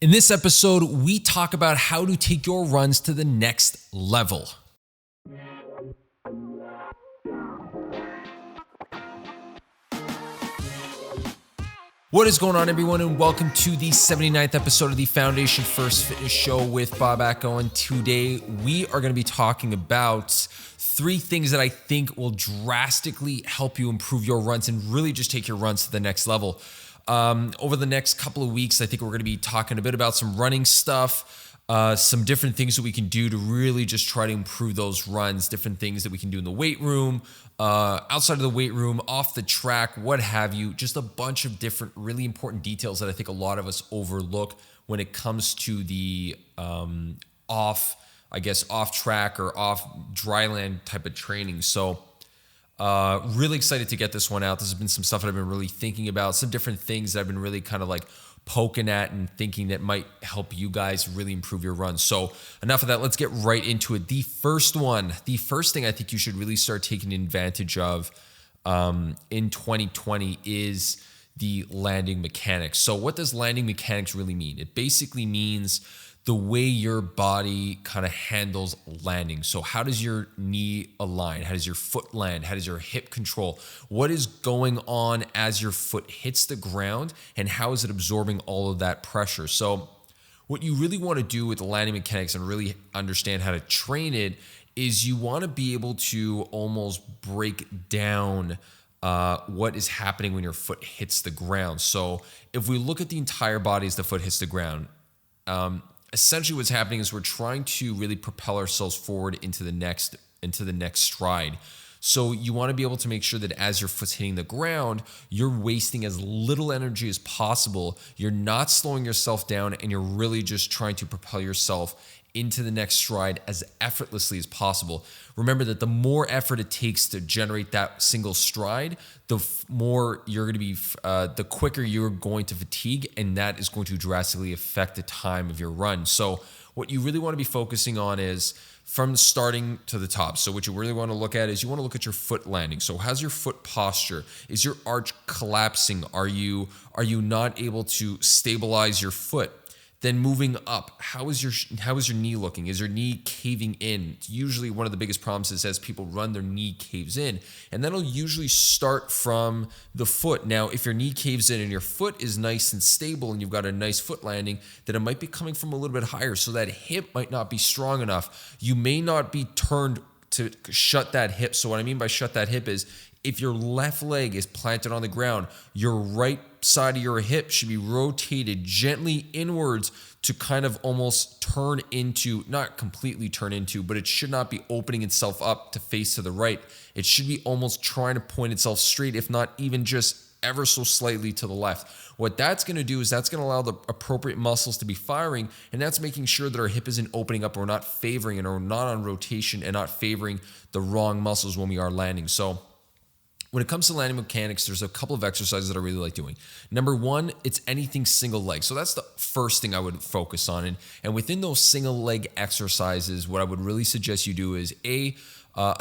In this episode, we talk about how to take your runs to the next level. What is going on, everyone, and welcome to the 79th episode of the Foundation First Fitness Show with Bob Acko. And today we are going to be talking about 3 things that I think will drastically help you improve your runs and really just take your runs to the next level. Over the next couple of weeks, I think we're going to be talking a bit about some running stuff, some different things that we can do to really just try to improve those runs, different things that we can do in the weight room, outside of the weight room, off the track, what have you, just a bunch of different really important details that I think a lot of us overlook when it comes to the off track or off dryland type of training. So really excited to get this one out. This has been some stuff that I've been really thinking about, some different things that I've been really kind of like poking at and thinking that might help you guys really improve your runs. So enough of that. Let's get right into it. The first thing I think you should really start taking advantage of in 2020 is the landing mechanics. So what does landing mechanics really mean? It basically means the way your body kind of handles landing. So how does your knee align? How does your foot land? How does your hip control? What is going on as your foot hits the ground, and how is it absorbing all of that pressure? So what you really want to do with the landing mechanics and really understand how to train it is you want to be able to almost break down what is happening when your foot hits the ground. So if we look at the entire body as the foot hits the ground, essentially what's happening is we're trying to really propel ourselves forward into the next stride. So you want to be able to make sure that as your foot's hitting the ground, you're wasting as little energy as possible. You're not slowing yourself down, and you're really just trying to propel yourself into the next stride as effortlessly as possible. Remember that the more effort it takes to generate that single stride, the more you're going to be, the quicker you're going to fatigue, and that is going to drastically affect the time of your run. So what you really want to be focusing on is from starting to the top. So what you really want to look at is you want to look at your foot landing. So how's your foot posture? Is your arch collapsing? Are you not able to stabilize your foot? Then moving up, how is your knee looking? Is your knee caving in? Usually one of the biggest problems is as people run, their knee caves in. And that'll usually start from the foot. Now, if your knee caves in and your foot is nice and stable and you've got a nice foot landing, then it might be coming from a little bit higher. So that hip might not be strong enough. You may not be turned to shut that hip. So what I mean by shut that hip is if your left leg is planted on the ground, your right side of your hip should be rotated gently inwards to kind of almost turn into, not completely turn into, but it should not be opening itself up to face to the right. It should be almost trying to point itself straight, if not even just ever so slightly to the left. What that's going to do is that's going to allow the appropriate muscles to be firing, and that's making sure that our hip isn't opening up, or we're not favoring it, or not on rotation and not favoring the wrong muscles when we are landing. So when it comes to landing mechanics, there's a couple of exercises that I really like doing. Number 1, it's anything single leg. So that's the first thing I would focus on. And within those single leg exercises, what I would really suggest you do is a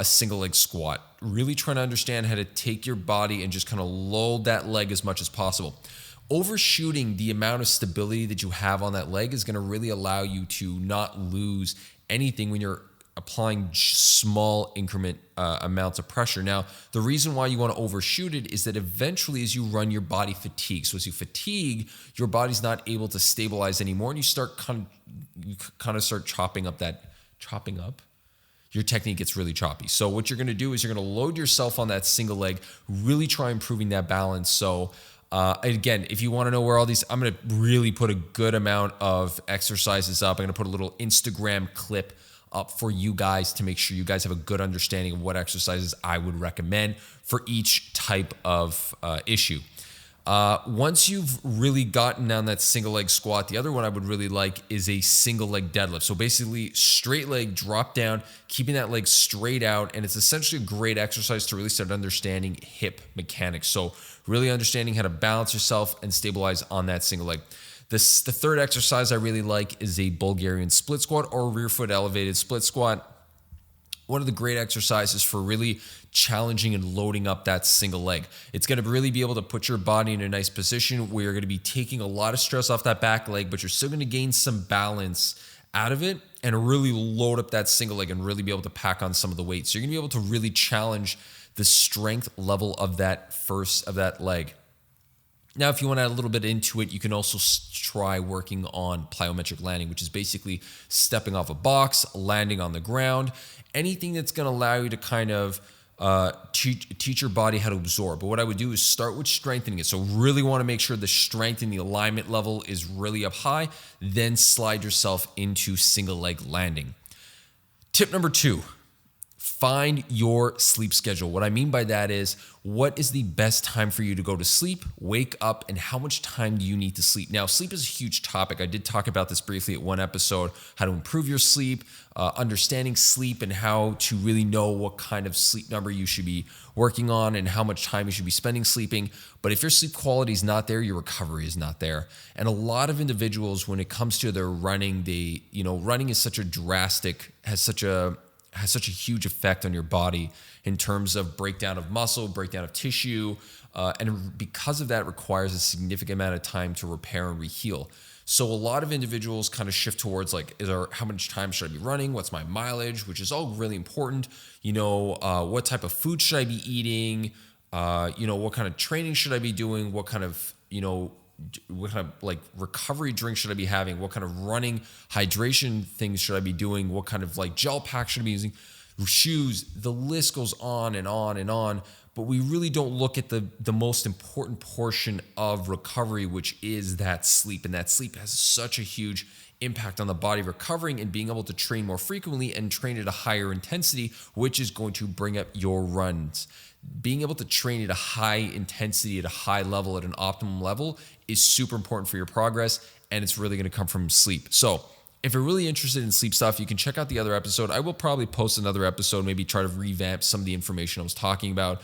single leg squat. Really trying to understand how to take your body and just kind of load that leg as much as possible. Overshooting the amount of stability that you have on that leg is going to really allow you to not lose anything when you're applying small increment amounts of pressure. Now, the reason why you want to overshoot it is that eventually as you run, your body fatigues. So as you fatigue, your body's not able to stabilize anymore, and you start kind of start chopping up. Your technique gets really choppy. So what you're going to do is you're going to load yourself on that single leg, really try improving that balance. So again, if you want to know where all these, I'm going to really put a good amount of exercises up. I'm going to put a little Instagram clip up for you guys to make sure you guys have a good understanding of what exercises I would recommend for each type of issue. Once you've really gotten down that single leg squat, the other one I would really like is a single leg deadlift. So basically straight leg, drop down, keeping that leg straight out. And it's essentially a great exercise to really start understanding hip mechanics. So really understanding how to balance yourself and stabilize on that single leg. The third exercise I really like is a Bulgarian split squat or rear foot elevated split squat. one of the great exercises for really challenging and loading up that single leg. It's going to really be able to put your body in a nice position where you're going to be taking a lot of stress off that back leg, but you're still going to gain some balance out of it and really load up that single leg and really be able to pack on some of the weight. So you're going to be able to really challenge the strength level of that leg. Now, if you want to add a little bit into it, you can also try working on plyometric landing, which is basically stepping off a box, landing on the ground, anything that's going to allow you to kind of teach your body how to absorb. But what I would do is start with strengthening it. So really want to make sure the strength and the alignment level is really up high, then slide yourself into single leg landing. Tip number 2. Find your sleep schedule. What I mean by that is, what is the best time for you to go to sleep, wake up, and how much time do you need to sleep? Now, sleep is a huge topic. I did talk about this briefly at one episode, how to improve your sleep, understanding sleep, and how to really know what kind of sleep number you should be working on and how much time you should be spending sleeping. But if your sleep quality is not there, your recovery is not there. And a lot of individuals, when it comes to their running, running is has such a huge effect on your body in terms of breakdown of muscle, breakdown of tissue, and because of that requires a significant amount of time to repair and reheal. So a lot of individuals kind of shift towards how much time should I be running? What's my mileage? Which is all really important. What type of food should I be eating? What kind of training should I be doing? What kind of recovery drink should I be having? What kind of running hydration things should I be doing? What kind of gel pack should I be using? Shoes, the list goes on and on and on. But we really don't look at the most important portion of recovery, which is that sleep. And that sleep has such a huge impact on the body recovering and being able to train more frequently and train at a higher intensity, which is going to bring up your runs. Being able to train at a high intensity, at a high level, at an optimum level is super important for your progress, and it's really going to come from sleep. So if you're really interested in sleep stuff, you can check out the other episode. I will probably post another episode, maybe try to revamp some of the information I was talking about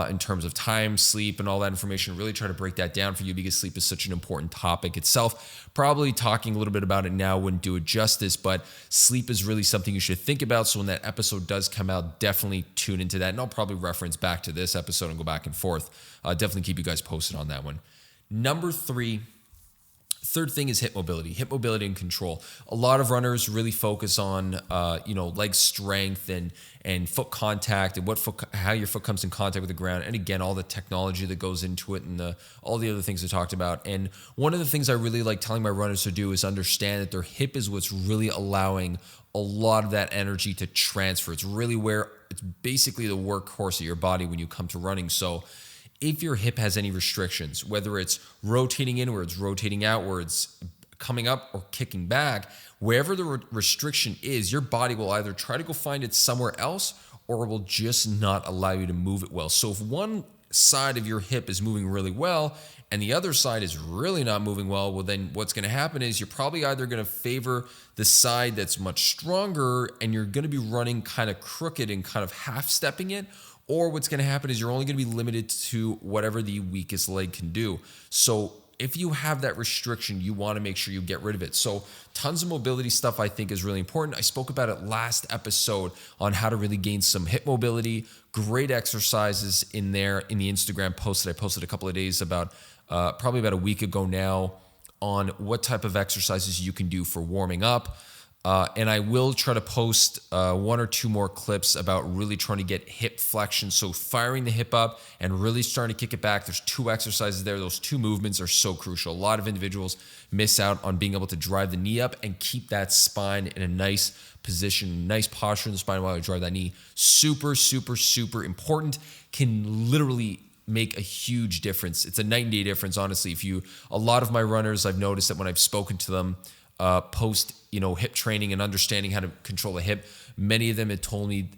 in terms of time, sleep, and all that information. Really try to break that down for you because sleep is such an important topic itself. Probably talking a little bit about it now wouldn't do it justice, but sleep is really something you should think about. So when that episode does come out, definitely tune into that. And I'll probably reference back to this episode and go back and forth. Definitely keep you guys posted on that one. Number 3. Third thing is hip mobility and control. A lot of runners really focus on, leg strength and foot contact and how your foot comes in contact with the ground. And again, all the technology that goes into it and all the other things I talked about. And one of the things I really like telling my runners to do is understand that their hip is what's really allowing a lot of that energy to transfer. It's basically the workhorse of your body when you come to running. So if your hip has any restrictions, whether it's rotating inwards, rotating outwards, coming up or kicking back, wherever the restriction is, your body will either try to go find it somewhere else or will just not allow you to move it well. So if one side of your hip is moving really well and the other side is really not moving well, then what's going to happen is you're probably either going to favor the side that's much stronger and you're going to be running kind of crooked and kind of half-stepping it, or what's going to happen is you're only going to be limited to whatever the weakest leg can do. So if you have that restriction, you want to make sure you get rid of it. So tons of mobility stuff I think is really important. I spoke about it last episode on how to really gain some hip mobility. Great exercises in there in the Instagram post that I posted a couple of days about, probably about a week ago now, on what type of exercises you can do for warming up. And I will try to post 1 or 2 more clips about really trying to get hip flexion. So firing the hip up and really starting to kick it back. There's 2 exercises there. Those 2 movements are so crucial. A lot of individuals miss out on being able to drive the knee up and keep that spine in a nice position, nice posture in the spine while you drive that knee. Super, super, super important. Can literally make a huge difference. It's a night and day difference, honestly. A lot of my runners, I've noticed that when I've spoken to them, post hip training and understanding how to control a hip, many of them had told me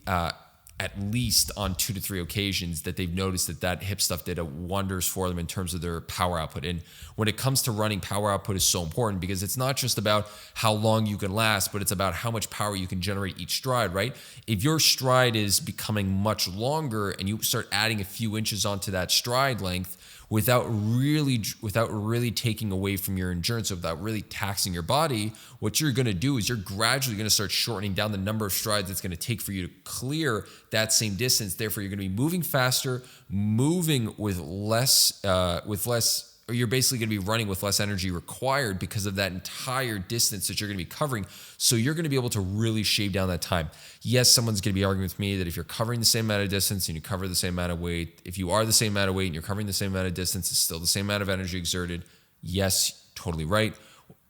at least on 2 to 3 occasions that they've noticed that hip stuff did wonders for them in terms of their power output. And when it comes to running, power output is so important because it's not just about how long you can last, but it's about how much power you can generate each stride, right? If your stride is becoming much longer and you start adding a few inches onto that stride length, without really taking away from your endurance, without really taxing your body. What you're going to do is you're gradually going to start shortening down the number of strides it's going to take for you to clear that same distance. Therefore, you're going to be moving faster, moving with less, or you're basically going to be running with less energy required because of that entire distance that you're going to be covering. So you're going to be able to really shave down that time. Yes, someone's going to be arguing with me that if you're covering the same amount of distance and you cover the same amount of weight, if you are the same amount of weight and you're covering the same amount of distance, it's still the same amount of energy exerted. Yes, totally right.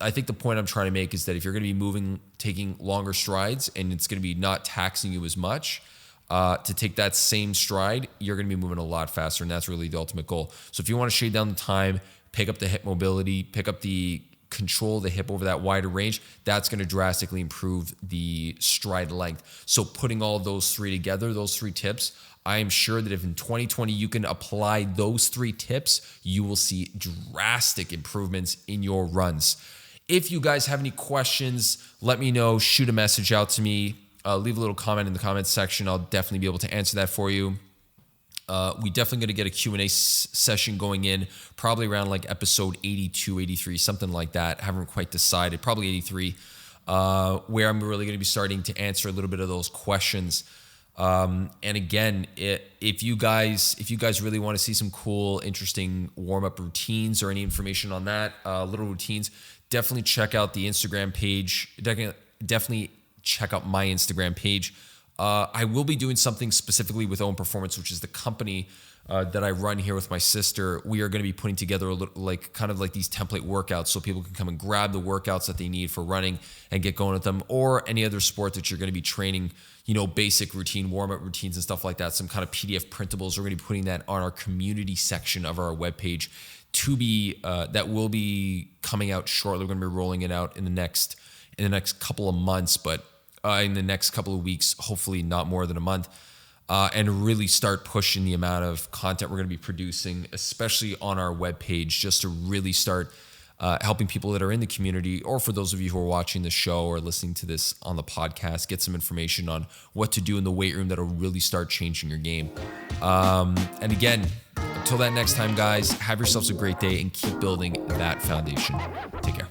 I think the point I'm trying to make is that if you're going to be moving, taking longer strides, and it's going to be not taxing you as much, to take that same stride, you're going to be moving a lot faster, and that's really the ultimate goal. So if you want to shave down the time, pick up the hip mobility, pick up the control of the hip over that wider range, that's going to drastically improve the stride length. So putting all those three together, those three tips, I am sure that if in 2020 you can apply those three tips, you will see drastic improvements in your runs. If you guys have any questions, let me know. Shoot a message out to me. Leave a little comment in the comments section. I'll definitely be able to answer that for you. We definitely going to get a Q&A session going in, probably around like episode 82, 83, something like that. Haven't quite decided, probably 83, where I'm really going to be starting to answer a little bit of those questions. And again, if you guys really want to see some cool, interesting warm-up routines or any information on that, little routines, definitely check out the Instagram page. Definitely check out my Instagram page. I will be doing something specifically with Own Performance, which is the company that I run here with my sister. We are going to be putting together a little, kind of like these template workouts, so people can come and grab the workouts that they need for running and get going with them, or any other sport that you're going to be training, basic routine, warm-up routines and stuff like that. Some kind of PDF printables. We're going to be putting that on our community section of our webpage that will be coming out shortly. We're going to be rolling it out in the next couple of months, but in the next couple of weeks, hopefully not more than a month, and really start pushing the amount of content we're going to be producing, especially on our webpage, just to really start helping people that are in the community, or for those of you who are watching the show or listening to this on the podcast, get some information on what to do in the weight room that'll really start changing your game. And again, until that next time, guys, have yourselves a great day and keep building that foundation. Take care.